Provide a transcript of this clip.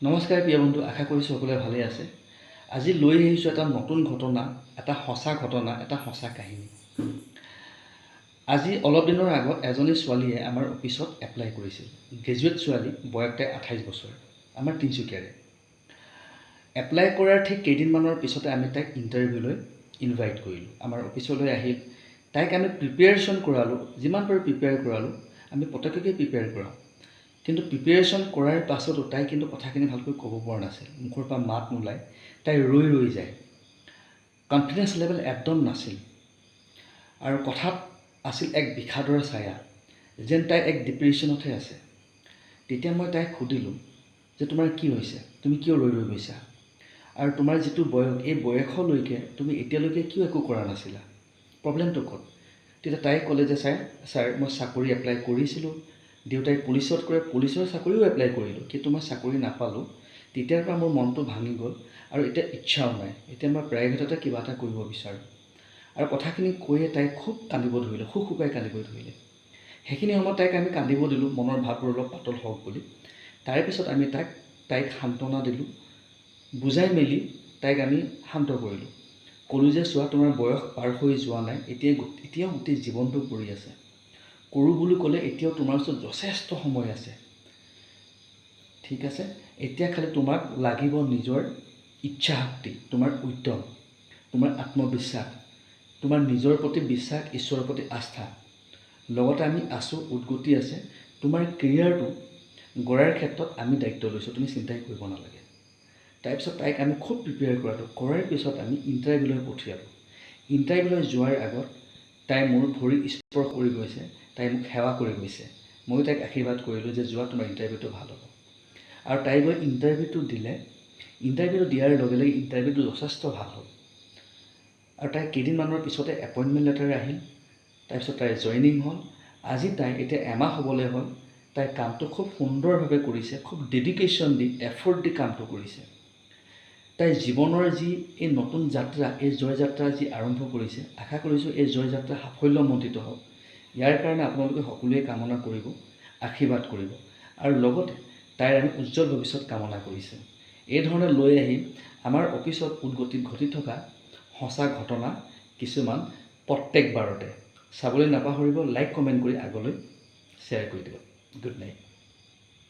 নমস্কাৰ প্ৰিয় বন্ধু, আশা কৰিছোঁ সকলোৱে ভালে আছে। আজি লৈ আহিছোঁ এটা নতুন ঘটনা, এটা সঁচা ঘটনা, এটা সঁচা কাহিনী। আজি অলপ দিনৰ আগত এজনী ছোৱালীয়ে আমাৰ অফিচত এপ্লাই কৰিছিল। গ্ৰেজুৱেট ছোৱালী, বয়স তাই 28 বছৰ, আমাৰ তিনিচুকীয়াৰে। এপ্লাই কৰাৰ ঠিক কেইদিনমানৰ পিছতে আমি তাইক ইণ্টাৰভিউলৈ ইনভাইট কৰিলোঁ। আমাৰ অফিচলৈ আহিল। তাইক আমি প্ৰিপেয়াৰেশ্যন কৰালোঁ, যিমান পাৰোঁ প্ৰিপেয়াৰ কৰালোঁ। আমি প্ৰত্যেককে প্ৰিপেয়াৰ কৰাওঁ, কিন্তু প্ৰিপেয়াৰেশ্যন কৰাৰ পাছতো তাই কিন্তু কথাখিনি ভালকৈ ক'ব পৰা নাছিল। মুখৰ পৰা মাত নোলায়, তাই ৰৈ যায়। কনফিডেঞ্চ লেভেল একদম নাছিল, আৰু কথাত আছিল এক বিষাদৰ ছায়া, যেন তাই এক ডিপ্ৰেশ্যনতহে আছে। তেতিয়া মই তাইক সুধিলোঁ যে তোমাৰ কি হৈছে, তুমি কিয় ৰৈ গৈছা, আৰু তোমাৰ যিটো বয়স, এই বয়সলৈকে তুমি এতিয়ালৈকে কিয় একো কৰা নাছিলা, প্ৰব্লেমটো ক'ত? তেতিয়া তাই ক'লে যে ছাৰ মই চাকৰি এপ্লাই কৰিছিলোঁ, দেউতাই পুলিচত কৰে, পুলিচৰ চাকৰিও এপ্লাই কৰিলোঁ, কিন্তু মই চাকৰি নাপালোঁ। তেতিয়াৰ পৰা মোৰ মনটো ভাঙি গ'ল, আৰু এতিয়া ইচ্ছাও নাই। এতিয়া মই প্ৰাইভেটতে কিবা এটা কৰিব বিচাৰোঁ। আৰু কথাখিনি কৈয়ে তাই খুব কান্দিব ধৰিলে, শুকাই কান্দিব ধৰিলে। সেইখিনি সময়ত তাইক আমি কান্দিব দিলোঁ, মনৰ ভাৱবোৰ অলপ পাতল হওক বুলি। তাৰপিছত আমি তাইক সান্তনা দিলোঁ, বুজাই মেলি তাইক আমি শান্ত কৰিলোঁ। ক'লোঁ যে চোৱা, তোমাৰ বয়স পাৰ হৈ যোৱা নাই, এতিয়াও গোটেই জীৱনটো পৰি আছে। কৰোঁ বুলি ক'লে এতিয়াও তোমাৰ ওচৰত যথেষ্ট সময় আছে, ঠিক আছে? এতিয়া খালি তোমাক লাগিব নিজৰ ইচ্ছা শক্তি, তোমাৰ উদ্যম, তোমাৰ আত্মবিশ্বাস, তোমাৰ নিজৰ প্ৰতি বিশ্বাস, ঈশ্বৰৰ প্ৰতি আস্থা। লগতে আমি আছোঁ, উদ্গতি আছে। তোমাৰ কেৰিয়াৰটো গঢ়াৰ ক্ষেত্ৰত আমি দায়িত্ব লৈছোঁ, তুমি চিন্তাই কৰিব নালাগে। তাৰপিছত তাইক আমি খুব প্ৰিপেয়াৰ কৰাৰ পিছত আমি ইণ্টাৰভিউলৈ পঠিয়ালোঁ। ইণ্টাৰভিউলৈ যোৱাৰ আগত তাই মোৰ ভৰি স্পৰ্শ কৰি গৈছে, তাই মোক সেৱা কৰি গৈছে। ময়ো তাইক আশীৰ্বাদ কৰিলোঁ যে যোৱা, তোমাৰ ইণ্টাৰভিউটো ভাল হ'ব। আৰু তাই গৈ ইণ্টাৰভিউটো দিলে। ইণ্টাৰভিউটো দিয়াৰ লগে লগে ইণ্টাৰভিউটো যথেষ্ট ভাল হ'ল, আৰু তাই কেইদিনমানৰ পিছতে এপইণ্টমেণ্ট লেটাৰ আহিল। তাৰপিছত তাইৰ জইনিং হ'ল। আজি তাই এতিয়া এমাহ হ'বলৈ হ'ল। তাই কামটো খুব সুন্দৰভাৱে কৰিছে, খুব ডেডিকেশ্যন দি, এফৰ্ট দি কামটো কৰিছে। তাই জীৱনৰ যি এই নতুন যাত্ৰা, এই জয়যাত্ৰা যি আৰম্ভ কৰিছে, আশা কৰিছোঁ এই জয়যাত্ৰা সাফল্যমণ্ডিত হওক। ইয়াৰ কাৰণে আপোনালোকে সকলোৱে কামনা কৰিব, আশীৰ্বাদ কৰিব, আৰু লগতে তাইৰ আমি উজ্জ্বল ভৱিষ্যত কামনা কৰিছোঁ। এই ধৰণে লৈ আহি আমাৰ অফিচত উদ্গতিত ঘটি থকা সঁচা ঘটনা কিছুমান প্ৰত্যেকবাৰতে চাবলৈ নাপাহৰিব। লাইক কমেণ্ট কৰি আগলৈ শ্বেয়াৰ কৰি দিব। Good night.